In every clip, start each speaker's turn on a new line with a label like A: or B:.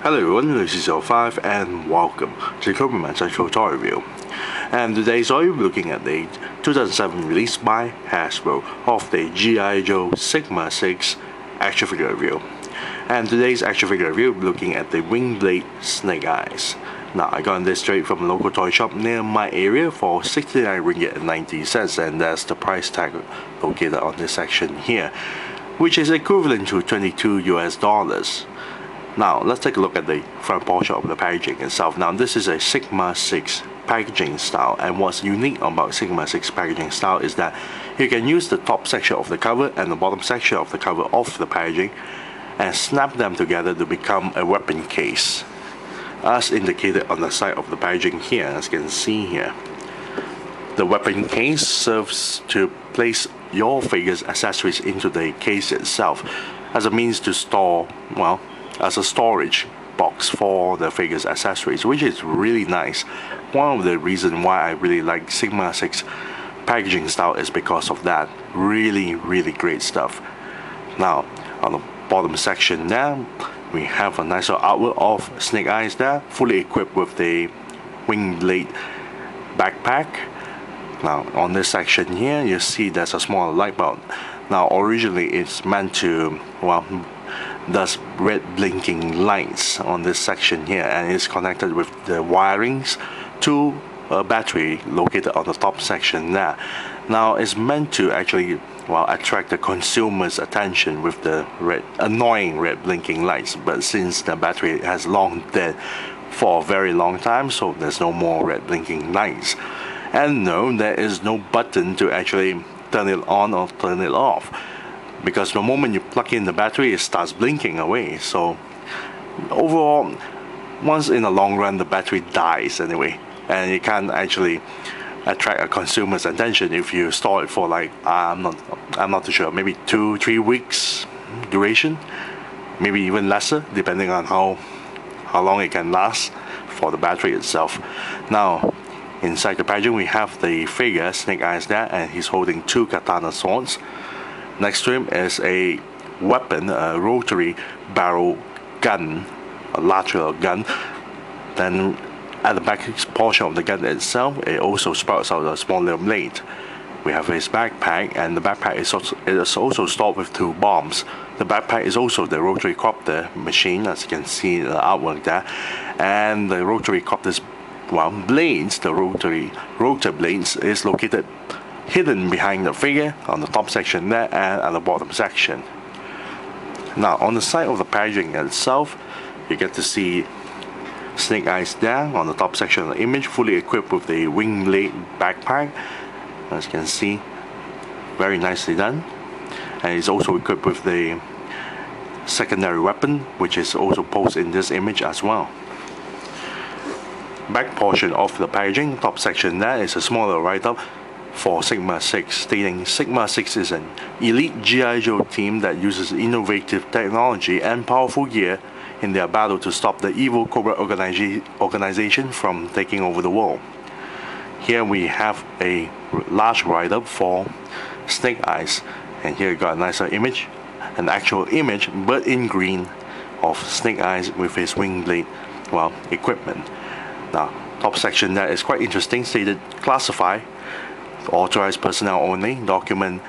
A: Hello everyone, this is L5 and welcome to the Copenhagen Central Toy Review. And today so we're looking at the 2007 release by Hasbro of the G.I. Joe Sigma 6 action figure review. And today's action figure review we're looking at the Wingblade Snake Eyes. Now I got this straight from a local toy shop near my area for 69 ringgit and 90 cents, and that's the price tag located on this section here, which is equivalent to 22 US dollars. Now let's take a look at the front portion of the packaging itself. Now this is a Sigma 6 packaging style, and what's unique about Sigma 6 packaging style is that you can use the top section of the cover and the bottom section of the cover of the packaging and snap them together to become a weapon case, as indicated on the side of the packaging here. As you can see here, the weapon case serves to place your figure's accessories into the case itself as a means to store, well, as a storage box for the figure's accessories, which is really nice. One of the reasons why I really like Sigma 6 packaging style is because of that. Really great stuff. Now on the bottom section there, we have a nice artwork of Snake Eyes there, fully equipped with the Wingblade backpack. Now on this section here, you see there's a small light bulb. Now originally it's meant to, well, does red blinking lights on this section here, and it's connected with the wirings to a battery located on the top section there. Now it's meant to actually, well, attract the consumer's attention with the annoying red blinking lights, but since the battery has long dead for a very long time, so there's no more red blinking lights. And no, there is no button to actually turn it on or turn it off, because the moment you plug in the battery, it starts blinking away. So overall, once in the long run, the battery dies anyway, and you can't actually attract a consumer's attention if you store it for, like, I'm not too sure, maybe 2-3 weeks duration, maybe even lesser, depending on how long it can last for the battery itself. Now inside the packaging, we have the figure Snake Eyes there, and he's holding 2 katana swords. Next to him is a weapon, a rotary barrel gun, a lateral gun. Then at the back portion of the gun itself, it also sprouts out a small little blade. We have his backpack, and the backpack is also stored with 2 bombs. The backpack is also the rotary copter machine, as you can see the artwork there. And the rotary copter's, well, blades, the rotor blades, is located hidden behind the figure on the top section there and at the bottom section. Now on the side of the packaging itself, you get to see Snake Eyes there on the top section of the image, fully equipped with the Wingblade backpack. As you can see, very nicely done. And he's also equipped with the secondary weapon, which is also posted in this image as well. Back portion of the packaging, top section there, is a smaller write-up for Sigma 6, stating Sigma 6 is an elite G.I. Joe team that uses innovative technology and powerful gear in their battle to stop the evil Cobra organization from taking over the world. Here we have a large write-up for Snake Eyes, and here you got a nicer image, an actual image but in green, of Snake Eyes with his Wingblade, well, equipment. Now top section there is quite interesting, stated classify, authorized personnel only, document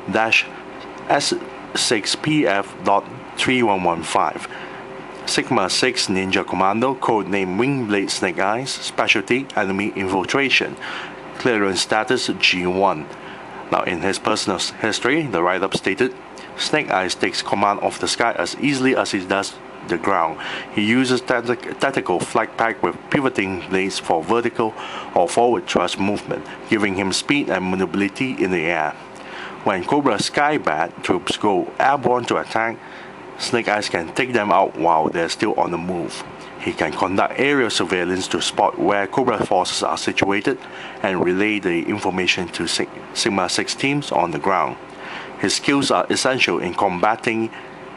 A: S6PF.3115. Sigma 6 Ninja Commando, codename Wingblade Snake Eyes, specialty enemy infiltration, clearance status G1. Now in his personal history, the write-up stated, Snake Eyes takes command of the sky as easily as he does the ground. He uses tactical flight pack with pivoting blades for vertical or forward thrust movement, giving him speed and maneuverability in the air. When Cobra Skybat troops go airborne to attack, Snake Eyes can take them out while they're still on the move. He can conduct aerial surveillance to spot where Cobra forces are situated and relay the information to Sigma 6 teams on the ground. His skills are essential in combating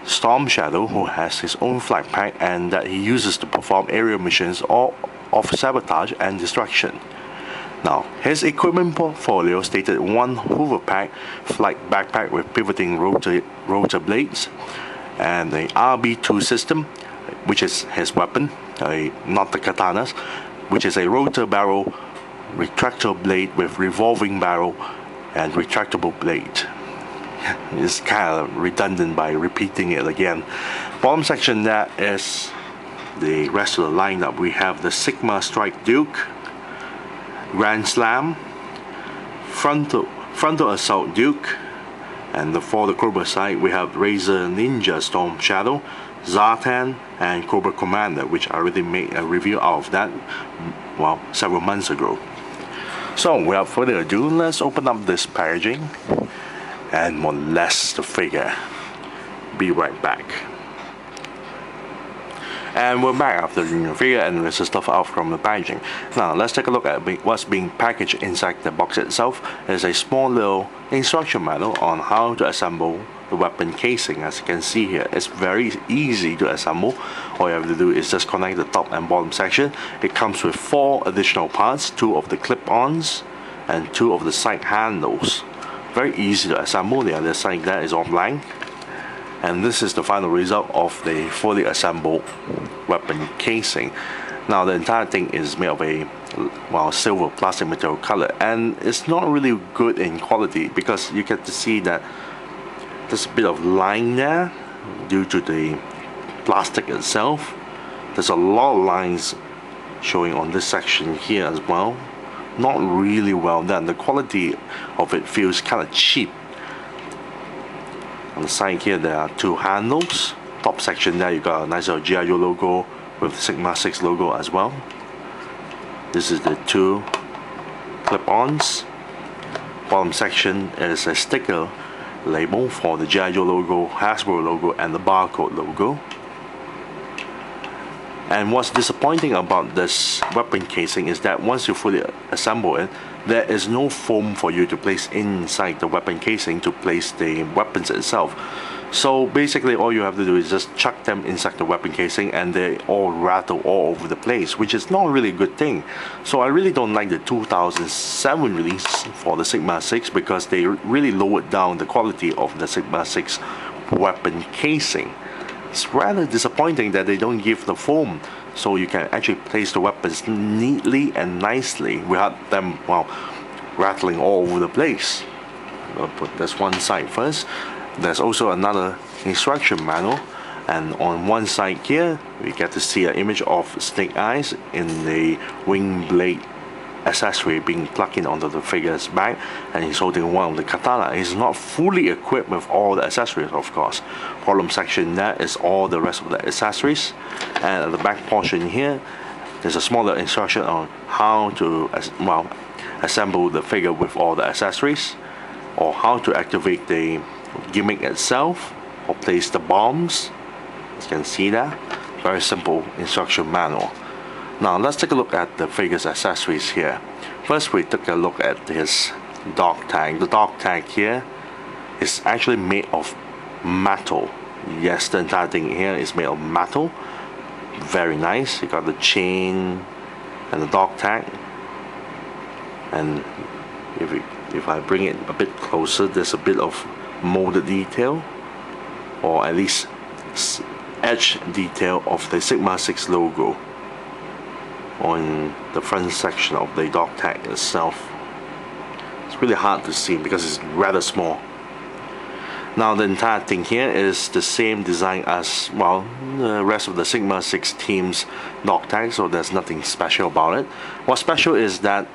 A: Storm Shadow, who has his own flight pack and that he uses to perform aerial missions or of sabotage and destruction. Now, his equipment portfolio stated 1 hoverpack flight backpack with pivoting rotor blades, and the RB2 system, which is his weapon, not the katanas, which is a rotor barrel, retractable blade with revolving barrel, and retractable blade. It's kind of redundant by repeating it again. Bottom section, that is the rest of the lineup. We have the Sigma Strike Duke, Grand Slam, Frontal Assault Duke, and for the Cobra side we have Razor Ninja Storm Shadow, Zartan, and Cobra Commander, which I already made a review of that, well, several months ago. So without further ado, let's open up this packaging and molest the figure. Be right back. And we're back after the figure and the stuff out from the packaging. Now let's take a look at what's being packaged inside the box itself. There's a small little instruction manual on how to assemble the weapon casing. As you can see here, it's very easy to assemble. All you have to do is just connect the top and bottom section. It comes with 4 additional parts, 2 of the clip-ons and 2 of the side handles. Very easy to assemble. The other side there is all blank. And this is the final result of the fully assembled weapon casing. Now the entire thing is made of a, well, silver plastic material color, and it's not really good in quality because you get to see that there's a bit of line there due to the plastic itself. There's a lot of lines showing on this section here as well. Not really well done. The quality of it feels kind of cheap. On the side here there are 2 handles. Top section there you got a nice little G.I. Joe logo with the Sigma 6 logo as well. This is the 2 clip-ons. Bottom section is a sticker label for the G.I. Joe logo, Hasbro logo, and the barcode logo. And what's disappointing about this weapon casing is that once you fully assemble it, there is no foam for you to place inside the weapon casing to place the weapons itself. So basically all you have to do is just chuck them inside the weapon casing and they all rattle all over the place, which is not really a good thing. So I really don't like the 2007 release for the Sigma 6 because they really lowered down the quality of the Sigma 6 weapon casing. It's rather disappointing that they don't give the foam so you can actually place the weapons neatly and nicely without them, well, rattling all over the place. I'll put this one side first. There's also another instruction manual, and on one side here we get to see an image of Snake Eyes in the Wingblade accessory being plugged in onto the figure's back, and he's holding one of the katana. He's not fully equipped with all the accessories, of course. Bottom section there is all the rest of the accessories, and at the back portion here there's a smaller instruction on how to assemble the figure with all the accessories, or how to activate the gimmick itself, or place the bombs. As you can see that, very simple instruction manual. Now let's take a look at the figure's accessories here. First we took a look at his dog tag. The dog tag here is actually made of metal. Yes, the entire thing here is made of metal. Very nice. You got the chain and the dog tag. And if I bring it a bit closer, there's a bit of molded detail, or at least edge detail of the Sigma 6 logo on the front section of the dog tag itself. It's really hard to see because it's rather small. Now the entire thing here is the same design as, well, the rest of the Sigma 6 team's dog tag, so there's nothing special about it. What's special is that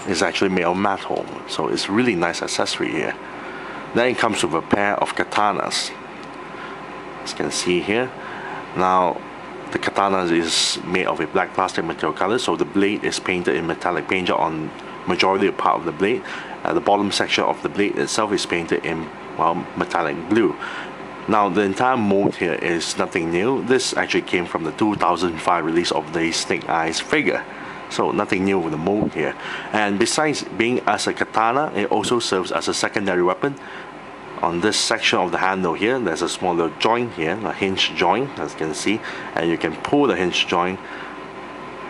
A: it's actually made of metal, so it's really nice accessory here. Then it comes with a pair of katanas, as you can see here. Now the katana is made of a black plastic material color, so the blade is painted in metallic paint job on majority of part of the blade. The bottom section of the blade itself is painted in, well, metallic blue. Now the entire mold here is nothing new. This actually came from the 2005 release of the Snake Eyes figure, so nothing new with the mold here. And besides being as a katana, it also serves as a secondary weapon. On this section of the handle here, there's a smaller joint here, a hinge joint, as you can see, and you can pull the hinge joint.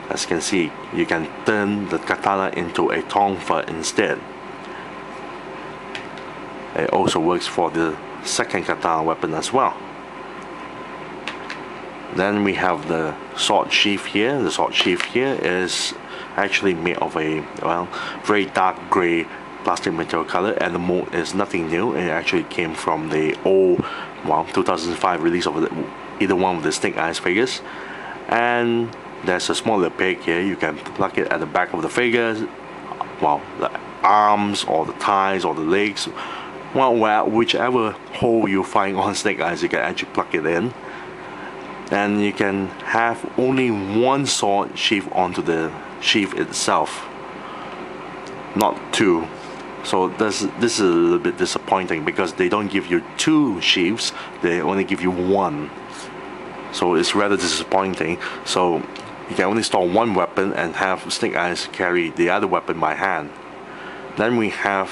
A: As you can see, you can turn the katana into a tonfa instead. It also works for the second katana weapon as well. Then we have the sword sheath here. The sword sheath here is actually made of a, well, very dark gray plastic material color, and the mold is nothing new. It actually came from the old, well, 2005 release of either one of the Snake Eyes figures. And there's a smaller peg here. You can plug it at the back of the figures, well, the arms or the thighs or the legs, well, whichever hole you find on Snake Eyes, you can actually plug it in. And you can have only one sword sheath onto the sheath itself, not two. So this is a little bit disappointing because they don't give you two sheaths, they only give you one. So it's rather disappointing. So you can only store one weapon and have Snake Eyes carry the other weapon by hand. Then we have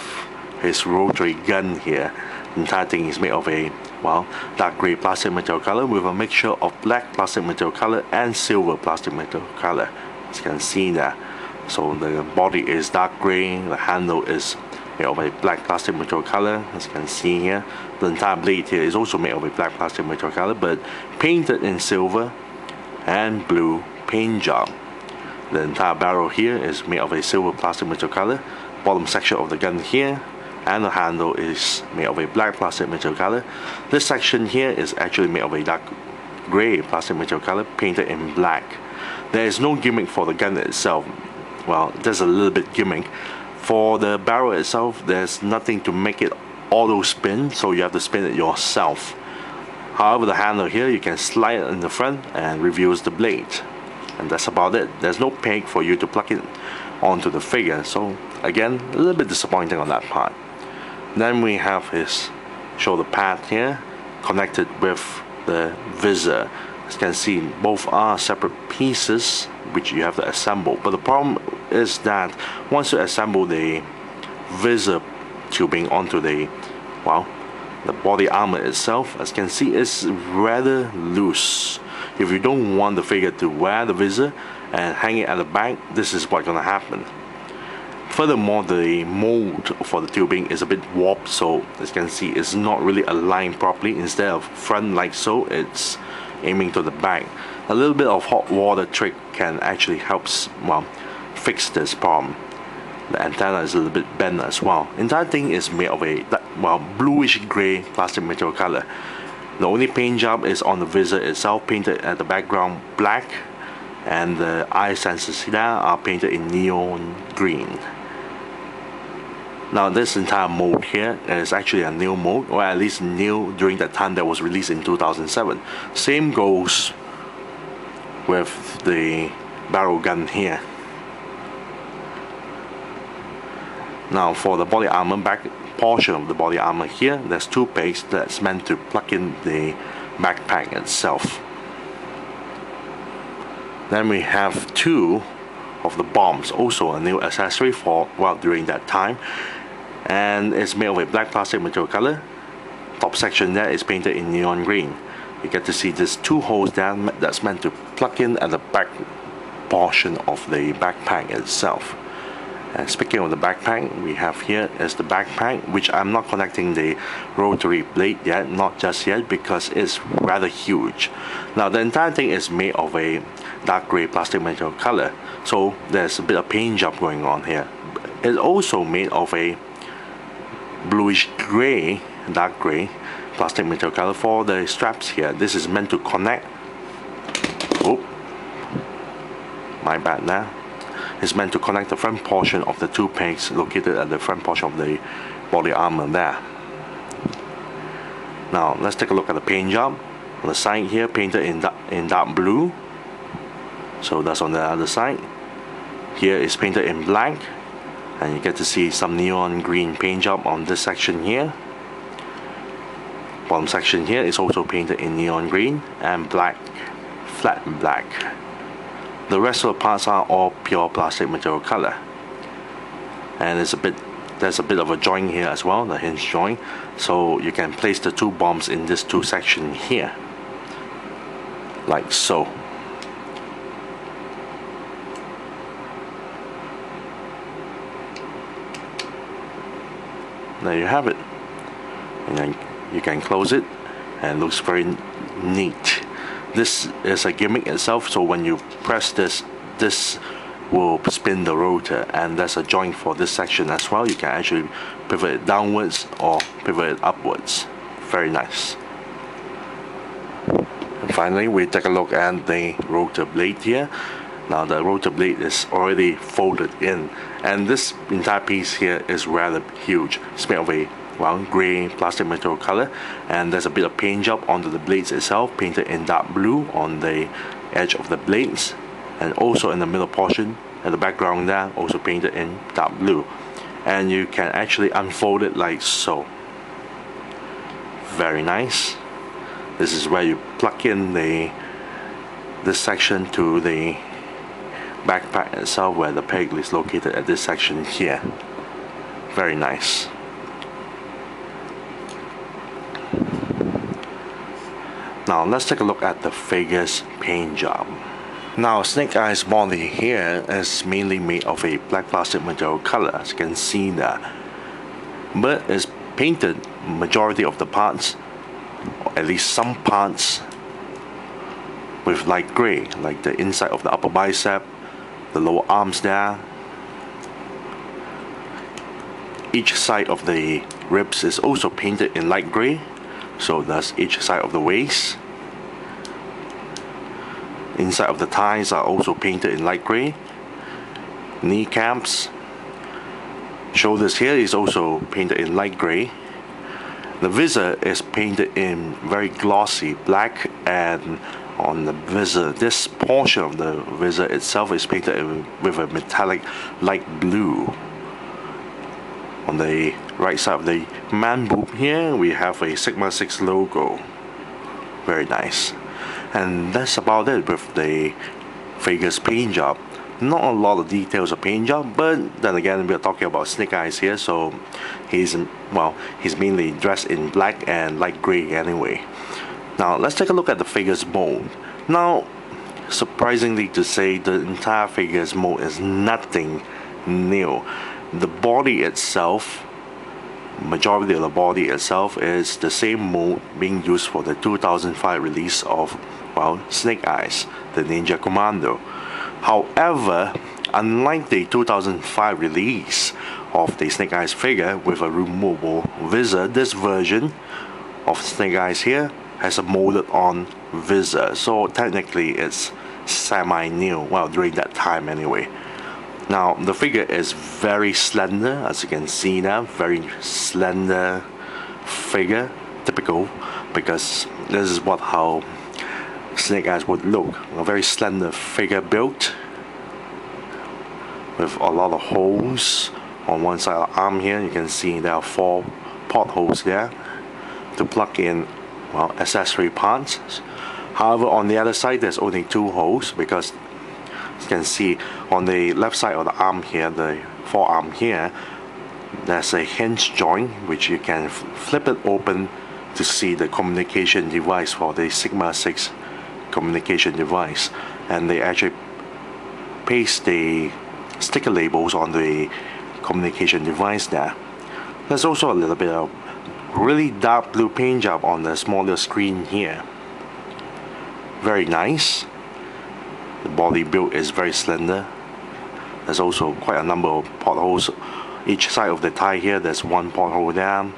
A: his rotary gun here. The entire thing is made of a, well, dark gray plastic material color with a mixture of black plastic material color and silver plastic material color, as you can see there. So the body is dark gray, the handle is made of a black plastic material color, as you can see here. The entire blade here is also made of a black plastic material color, but painted in silver and blue paint job. The entire barrel here is made of a silver plastic material color. Bottom section of the gun here and the handle is made of a black plastic material color. This section here is actually made of a dark gray plastic material color painted in black. There is no gimmick for the gun itself. Well, there's a little bit gimmick. For the barrel itself, there's nothing to make it auto spin, so you have to spin it yourself. However, the handle here, you can slide it in the front and reveals the blade. And that's about it. There's no peg for you to plug it onto the figure, so again, a little bit disappointing on that part. Then we have his shoulder pad here, connected with the visor. As you can see, both are separate pieces which you have to assemble. But the problem is that once you assemble the visor tubing onto the, well, the body armor itself, as you can see, it's rather loose. If you don't want the figure to wear the visor and hang it at the back, this is what's gonna happen. Furthermore, the mold for the tubing is a bit warped, so as you can see, it's not really aligned properly. Instead of front like so, it's aiming to the back. A little bit of hot water trick can actually help, well, fix this problem. The antenna is a little bit bent as well. The entire thing is made of a, well, bluish gray plastic material color. The only paint job is on the visor itself, painted at the background black, and the eye sensors here are painted in neon green. Now this entire mold here is actually a new mold, or at least new during that time that was released in 2007. Same goes with the barrel gun here. Now for the body armor, back portion of the body armor here, there's two pegs that's meant to plug in the backpack itself. Then we have two of the bombs, also a new accessory for, well, during that time, and it's made of a black plastic material color. Top section there is painted in neon green. You get to see there's two holes there that's meant to plug in at the back portion of the backpack itself. And speaking of the backpack, we have here is the backpack, which I'm not connecting the rotary blade yet, not just yet, because it's rather huge. Now the entire thing is made of a dark gray plastic material color, so there's a bit of paint job going on here. It's also made of a bluish gray, dark gray plastic material color for the straps here. This is meant to connect, oh, my bad there. It's meant to connect the front portion of the two pegs located at the front portion of the body armor there. Now let's take a look at the paint job. On the side here, painted in dark blue. So that's on the other side. Here is painted in black, and you get to see some neon green paint job on this section here. Bottom section here is also painted in neon green and black, flat black. The rest of the parts are all pure plastic material color, and there's a bit of a joint here as well, the hinge joint, so you can place the two bombs in this two section here, like so. There you have it, and then you can close it, and it looks very neat. this is a gimmick itself, so when you press this, this will spin the rotor, and there's a joint for this section as well. You can actually pivot it downwards or pivot it upwards. Very nice. And finally, we take a look at the rotor blade here. Now the rotor blade is already folded in, and this entire piece here is rather huge. It's made of a grey plastic material color, and there's a bit of paint job onto the blades itself, painted in dark blue on the edge of the blades, and also in the middle portion at the background there, also painted in dark blue. And you can actually unfold it like so. Very nice. This is where you plug in this section to the backpack itself, where the peg is located at this section here. Very nice. Now let's take a look at the figure's paint job. Now Snake Eyes body here is mainly made of a black plastic material color, as you can see there, but it's painted majority of the parts, or at least some parts, with light grey, like the inside of the upper bicep, the lower arms there. Each side of the ribs is also painted in light grey, so does each side of the waist. Inside of the thighs are also painted in light grey. Kneecaps, shoulders here is also painted in light grey. The visor is painted in very glossy black, and on the visor, this portion of the visor itself is painted with a metallic light blue. On the right side of the man boob here, we have a Sigma 6 logo. Very nice. And that's about it with the figure's paint job. Not a lot of details of paint job, but then again, we're talking about Snake Eyes here, so he's mainly dressed in black and light grey anyway. Now let's take a look at the figure's mold. Now, surprisingly to say, the entire figure's mold is nothing new. The body itself, majority of the body itself, is the same mold being used for the 2005 release of Snake Eyes, the Ninja Commando. However, unlike the 2005 release of the Snake Eyes figure with a removable visor, this version of Snake Eyes here has a molded on visor, so technically it's semi-new, during that time anyway. Now the figure is very slender, as you can see now, very slender figure, typical, because this is how Snake Eyes would look. A very slender figure built with a lot of holes on one side of the arm here. You can see there are 4 potholes there to plug in accessory parts. However, on the other side there's only 2 holes, because you can see on the left side of the arm here, the forearm here, there's a hinge joint which you can flip it open to see the communication device for the Sigma 6 communication device, and they actually paste the sticker labels on the communication device there. There's also a little bit of really dark blue paint job on the smaller screen here. Very nice. The body build is very slender. There's also quite a number of potholes. Each side of the thigh here, there's 1 pothole there.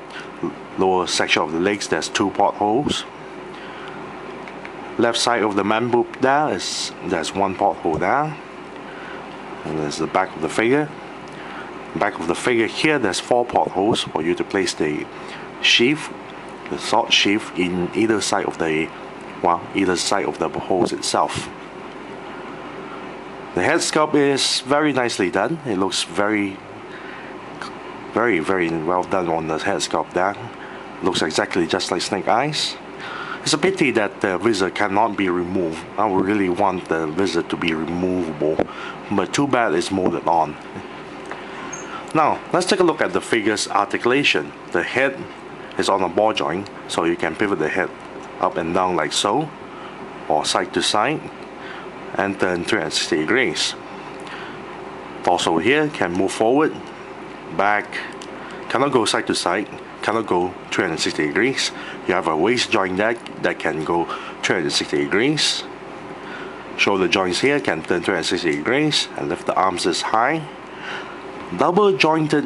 A: Lower section of the legs, there's 2 potholes. Left side of the man boob there's 1 pothole there. And there's the back of the figure. Back of the figure here, there's 4 potholes for you to place the sheath, the sword sheath, in either side of the holes itself. The head sculpt is very nicely done. It looks very well done on the head sculpt there. Looks exactly just like Snake Eyes. It's a pity that the visor cannot be removed. I would really want the visor to be removable, but too bad it's molded on. Now let's take a look at the figure's articulation. The head is on a ball joint, so you can pivot the head up and down like so, or side to side, and turn 360 degrees. Torso here can move forward, back, cannot go side to side, cannot go 360 degrees. You have a waist joint that can go 360 degrees. Shoulder joints here can turn 360 degrees and lift the arms this high. Double jointed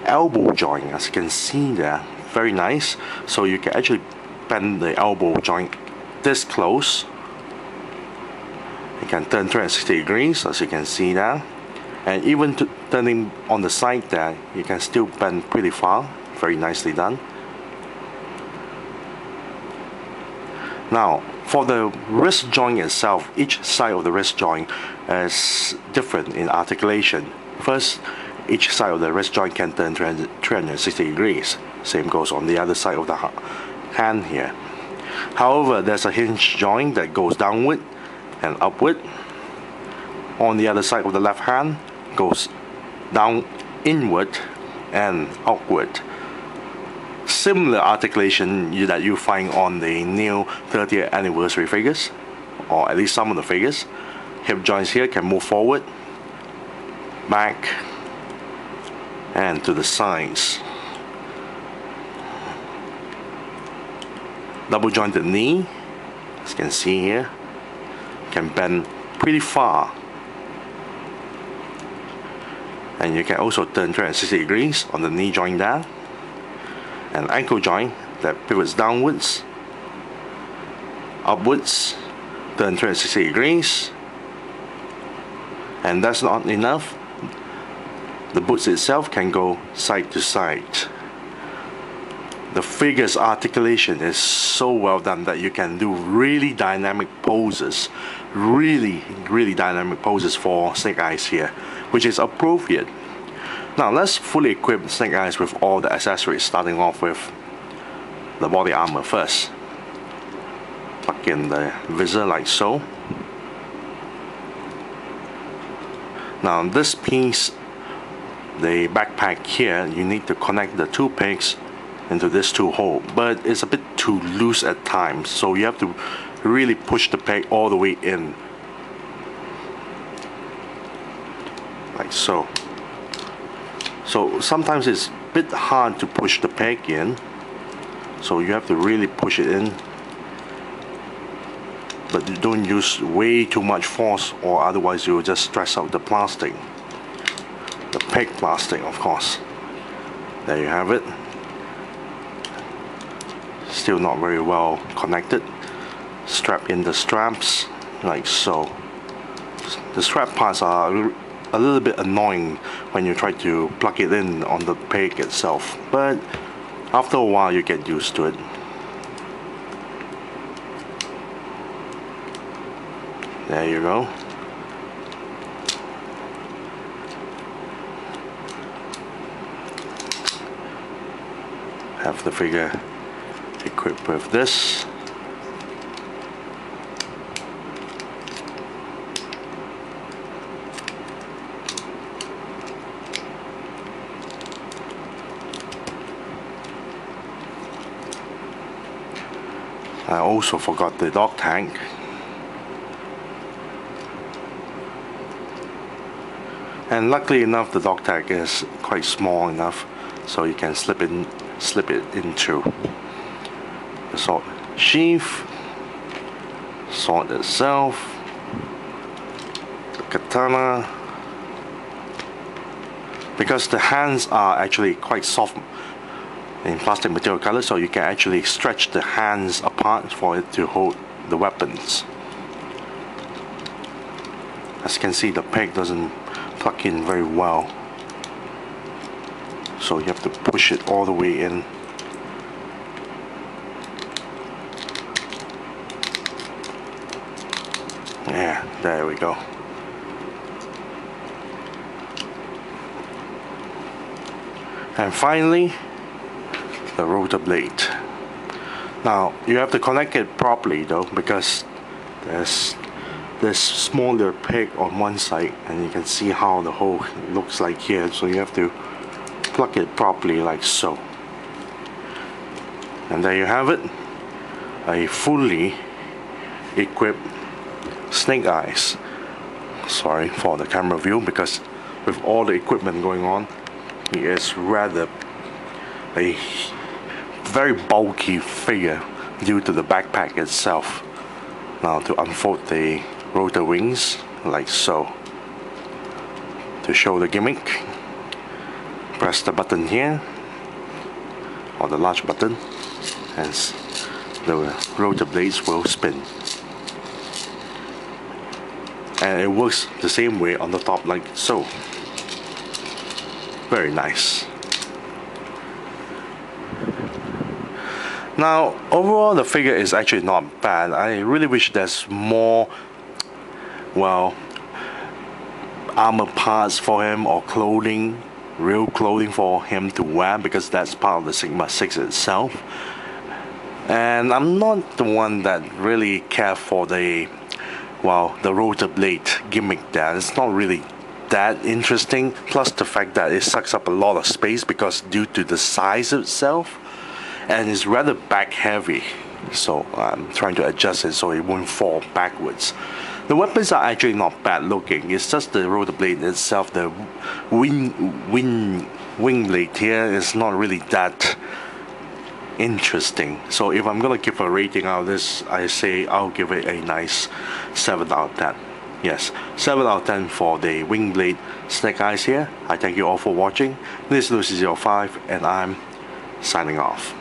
A: elbow joint, as you can see there, very nice. So you can actually bend the elbow joint this close. You can turn 360 degrees, as you can see there. And even turning on the side there, you can still bend pretty far. Very nicely done. Now, for the wrist joint itself, each side of the wrist joint is different in articulation. First, each side of the wrist joint can turn 360 degrees. Same goes on the other side of the hand here. However, there's a hinge joint that goes downward and upward. On the other side of the left hand, goes down inward and outward. Similar articulation that you find on the new 30th anniversary figures, or at least some of the figures. Hip joints here can move forward, back, and to the sides. Double jointed knee, as you can see here, can bend pretty far. And you can also turn 360 degrees on the knee joint there. An ankle joint that pivots downwards, upwards, turn 360 degrees. And that's not enough. The boots itself can go side to side. The figure's articulation is so well done that you can do really dynamic poses. Really dynamic poses for Snake Eyes here, which is appropriate. Now let's fully equip Snake Eyes with all the accessories, starting off with the body armor first. Plug in the visor like so. Now this piece, the backpack here, you need to connect the two pegs into this two hole, but it's a bit too loose at times, so you have to really push the peg all the way in, like so. So sometimes it's a bit hard to push the peg in, so you have to really push it in, but you don't use way too much force, or otherwise you will just stress out the plastic, the peg plastic, of course. There you have it. Still not very well connected. Strap in the straps like so. The strap parts are a little bit annoying when you try to plug it in on the peg itself, but after a while you get used to it. There you go. Have the figure equipped with this. I also forgot the dog tank. And luckily enough, the dog tag is quite small enough so you can slip it into the sword sheath, sword itself, the katana. Because the hands are actually quite soft in plastic material color, so you can actually stretch the hands apart for it to hold the weapons. As you can see, the peg doesn't plug in very well, so you have to push it all the way in. Yeah, there we go. And finally, the rotor blade. Now you have to connect it properly though, because there's this smaller peg on one side, and you can see how the hole looks like here, so you have to plug it properly like so. And there you have it, a fully equipped Snake Eyes. Sorry for the camera view, because with all the equipment going on, he is rather a very bulky figure due to the backpack itself. Now to unfold the rotor wings like so. To show the gimmick, press the button here, or the large button, and the rotor blades will spin. And it works the same way on the top like so. Very nice. Now overall the figure is actually not bad. I really wish there's more, well, armor parts for him, or clothing, real clothing for him to wear, because that's part of the Sigma 6 itself. And I'm not the one that really care for the, well, the rotor blade gimmick there. It's not really that interesting, plus the fact that it sucks up a lot of space because due to the size itself, and it's rather back heavy, so I'm trying to adjust it so it won't fall backwards. The weapons are actually not bad looking. It's just the rotor blade itself, the wing blade here is not really that interesting. So if I'm gonna give a rating out of this, I say I'll give it a nice 7 out of 10. Yes, 7 out of 10 for the Wingblade Snake Eyes here. I thank you all for watching. This is Lucy05 and I'm signing off.